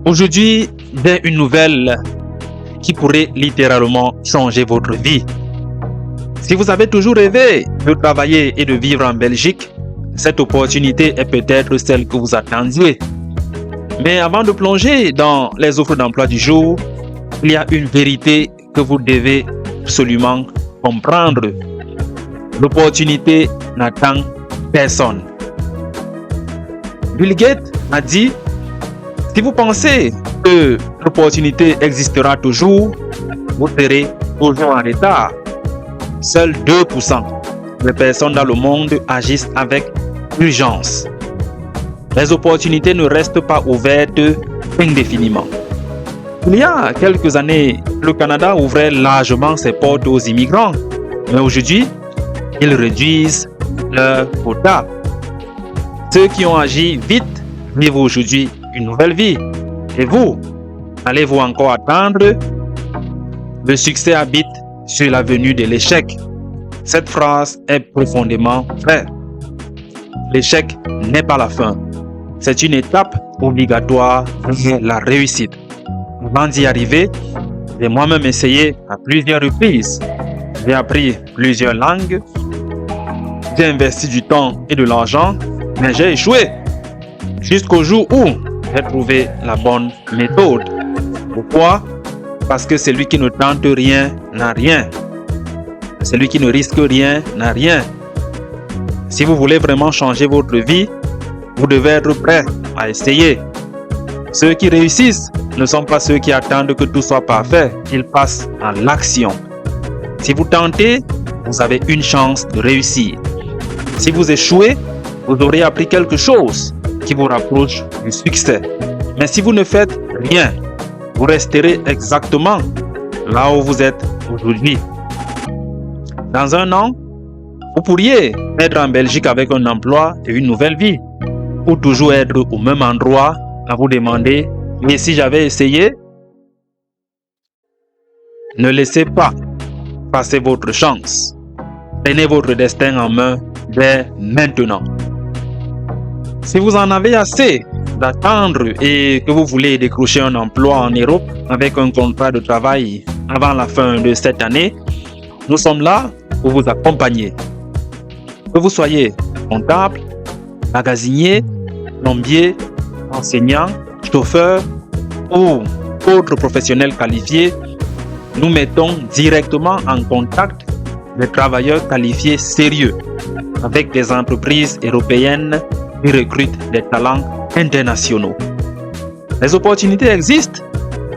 Aujourd'hui, j'ai une nouvelle qui pourrait littéralement changer votre vie. Si vous avez toujours rêvé de travailler et de vivre en Belgique, cette opportunité est peut-être celle que vous attendiez. Mais avant de plonger dans les offres d'emploi du jour, il y a une vérité que vous devez absolument comprendre. L'opportunité n'attend personne. Bill Gates a dit: si vous pensez que l'opportunité existera toujours, vous serez toujours en retard. Seuls 2% des personnes dans le monde agissent avec urgence. Les opportunités ne restent pas ouvertes indéfiniment. Il y a quelques années, le Canada ouvrait largement ses portes aux immigrants, mais aujourd'hui, ils réduisent leur quota. Ceux qui ont agi vite vivent aujourd'hui une nouvelle vie. Et vous, allez-vous encore attendre? Le succès habite sur la venue de l'échec. Cette phrase est profondément vraie. L'échec n'est pas la fin. C'est une étape obligatoire vers la réussite. Avant d'y arriver, j'ai moi-même essayé à plusieurs reprises. J'ai appris plusieurs langues. J'ai investi du temps et de l'argent, mais j'ai échoué. Jusqu'au jour où j'ai trouvé la bonne méthode. Pourquoi? Parce que celui qui ne tente rien n'a rien. Celui qui ne risque rien n'a rien. Si vous voulez vraiment changer votre vie, vous devez être prêt à essayer. Ceux qui réussissent ne sont pas ceux qui attendent que tout soit parfait. Ils passent à l'action. Si vous tentez, vous avez une chance de réussir. Si vous échouez, vous aurez appris quelque chose qui vous rapproche du succès. Mais si vous ne faites rien, vous resterez exactement là où vous êtes aujourd'hui. Dans un an, vous pourriez être en Belgique avec un emploi et une nouvelle vie, ou toujours être au même endroit à vous demander: mais si j'avais essayé? Ne laissez pas passer votre chance. Prenez votre destin en main dès maintenant. Si vous en avez assez d'attendre et que vous voulez décrocher un emploi en Europe avec un contrat de travail avant la fin de cette année, nous sommes là pour vous accompagner. Que vous soyez comptable, magasinier, plombier, enseignant, chauffeur ou autre professionnel qualifié, nous mettons directement en contact des travailleurs qualifiés sérieux avec des entreprises européennes qui recrutent des talents internationaux. Les opportunités existent,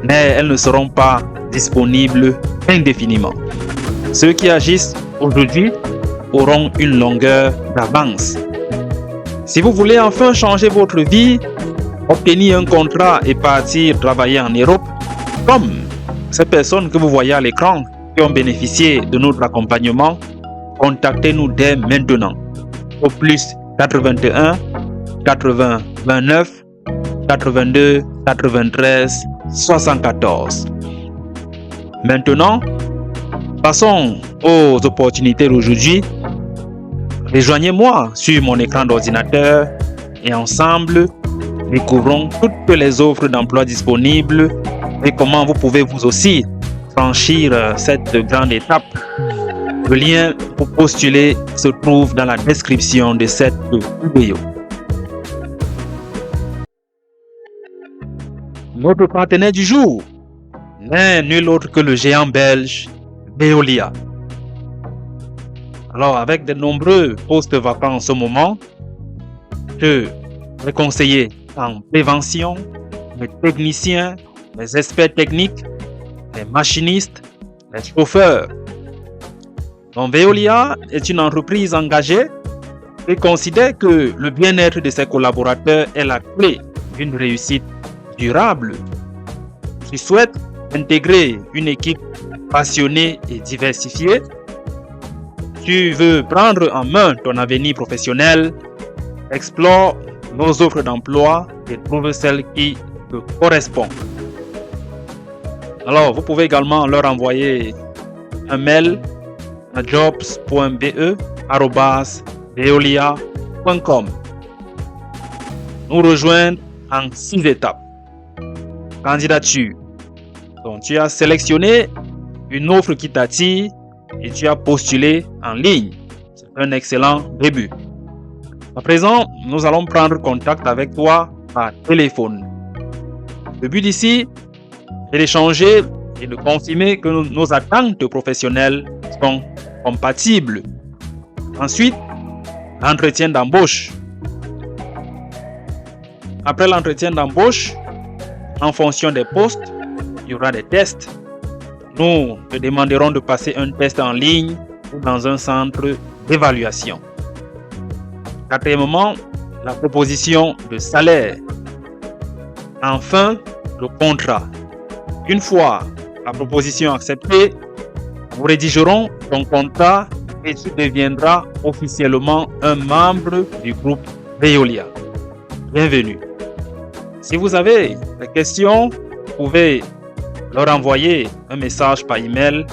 mais elles ne seront pas disponibles indéfiniment. Ceux qui agissent aujourd'hui auront une longueur d'avance. Si vous voulez enfin changer votre vie, obtenir un contrat et partir travailler en Europe, comme ces personnes que vous voyez à l'écran qui ont bénéficié de notre accompagnement, contactez-nous dès maintenant au plus 81 80 29 82 93 74. Maintenant, passons aux opportunités d'aujourd'hui. Rejoignez-moi sur mon écran d'ordinateur et ensemble, découvrons toutes les offres d'emploi disponibles et comment vous pouvez vous aussi franchir cette grande étape. Le lien pour postuler se trouve dans la description de cette vidéo. Notre partenaire du jour n'est nul autre que le géant belge Veolia. Alors, avec de nombreux postes vacants en ce moment, que les conseillers en prévention, les techniciens, les experts techniques, les machinistes, les chauffeurs. Donc, Veolia est une entreprise engagée et considère que le bien-être de ses collaborateurs est la clé d'une réussite durable. Tu souhaites intégrer une équipe passionnée et diversifiée? Tu veux prendre en main ton avenir professionnel? Explore nos offres d'emploi et trouve celle qui te correspond. Alors, vous pouvez également leur envoyer un mail à jobs.be@veolia.com. Nous rejoindre en 6 étapes. candidature. Donc, tu as sélectionné une offre qui t'attire et tu as postulé en ligne. C'est un excellent début. À présent, nous allons prendre contact avec toi par téléphone. Le but ici est d'échanger et de confirmer que nos attentes professionnelles sont compatibles. Ensuite, l'entretien d'embauche. Après l'entretien d'embauche, en fonction des postes, il y aura des tests. Nous te demanderons de passer un test en ligne ou dans un centre d'évaluation. Quatrièmement, la proposition de salaire. Enfin, le contrat. Une fois la proposition acceptée, nous rédigerons ton contrat et tu deviendras officiellement un membre du groupe Veolia. Bienvenue. Si vous avez des questions, vous pouvez leur envoyer un message par email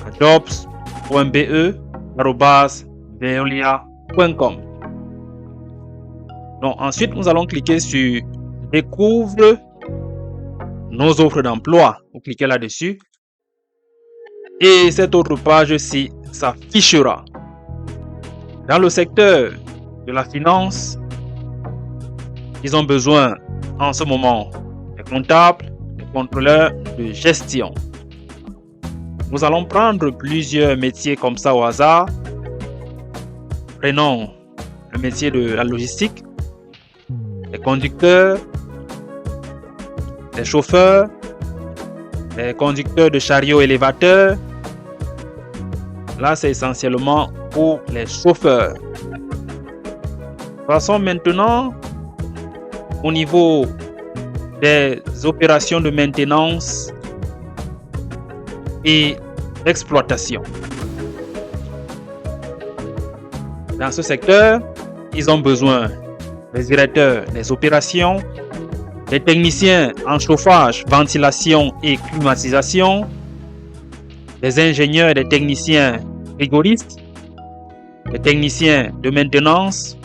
à jobs.be@veolia.com. Donc ensuite, nous allons cliquer sur Découvre nos offres d'emploi. Vous cliquez là-dessus et cette autre page-ci s'affichera. Dans le secteur de la finance, ils ont besoin en ce moment des comptables, des contrôleurs de gestion. Nous allons prendre plusieurs métiers comme ça au hasard. Prenons le métier de la logistique, les conducteurs, les chauffeurs, les conducteurs de chariots élévateurs. Là, c'est essentiellement pour les chauffeurs. Passons maintenant au niveau des opérations de maintenance et d'exploitation. Dans ce secteur, ils ont besoin des directeurs des opérations, des techniciens en chauffage, ventilation et climatisation, des ingénieurs et des techniciens frigoristes, des techniciens de maintenance,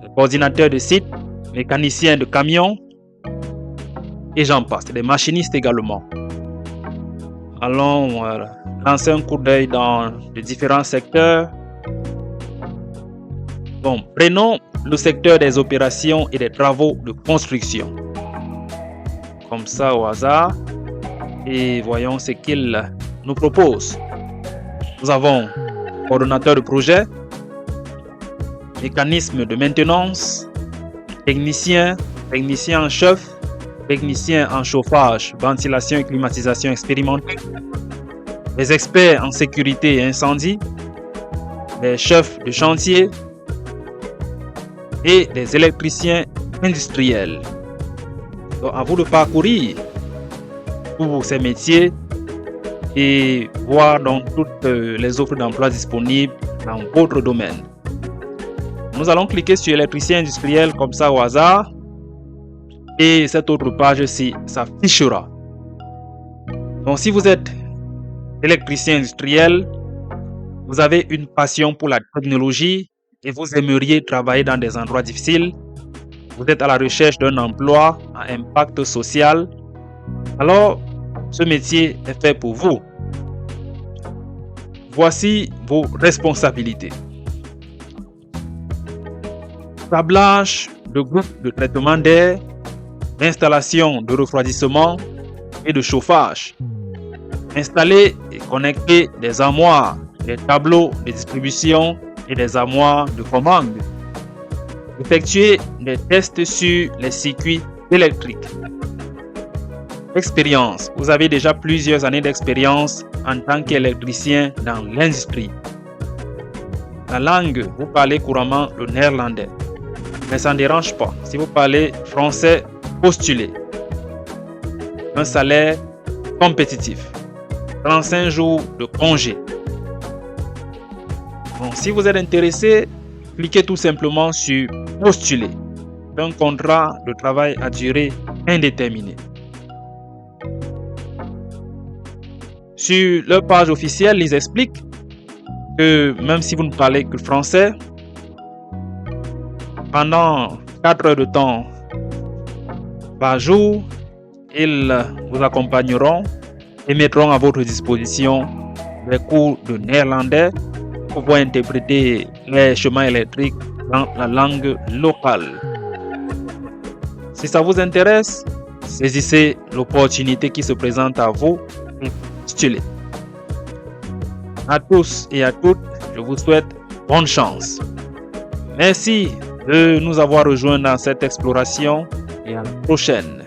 des coordinateurs de site, mécaniciens de camions, et j'en passe, des machinistes également. Allons lancer un coup d'œil dans les différents secteurs. Bon, prenons le secteur des opérations et des travaux de construction. Comme ça au hasard. Et voyons ce qu'il nous propose. Nous avons coordonnateur de projet, mécanisme de maintenance, technicien en chef, technicien en chauffage, ventilation et climatisation expérimentés, des experts en sécurité et incendie, des chefs de chantier et des électriciens industriels. Donc, à vous de parcourir tous ces métiers et voir donc toutes les offres d'emploi disponibles dans votre domaine. Nous allons cliquer sur électricien industriel comme ça au hasard et cette autre page-ci s'affichera. Donc si vous êtes électricien industriel, vous avez une passion pour la technologie et vous aimeriez travailler dans des endroits difficiles, vous êtes à la recherche d'un emploi à impact social, alors ce métier est fait pour vous. Voici vos responsabilités. Câblage de groupe de traitement d'air, installation de refroidissement et de chauffage. Installer et connecter des armoires, des tableaux de distribution et des armoires de commande. Effectuer des tests sur les circuits électriques. Expérience. Vous avez déjà plusieurs années d'expérience en tant qu'électricien dans l'industrie. La langue, vous parlez couramment le néerlandais. Mais ça ne dérange pas. Si vous parlez français, postulez. Un salaire compétitif. 35 jours de congé. Donc, si vous êtes intéressé, cliquez tout simplement sur postuler. Un contrat de travail à durée indéterminée. Sur leur page officielle, ils expliquent que même si vous ne parlez que français, pendant 4 heures de temps par jour Ils vous accompagneront et mettront à votre disposition des cours de néerlandais pour pouvoir interpréter les chemins électriques dans la langue locale. Si ça vous intéresse, saisissez l'opportunité qui se présente à vous et postulez. À tous et à toutes, je vous souhaite bonne chance. Merci de nous avoir rejoints dans cette exploration et à la prochaine.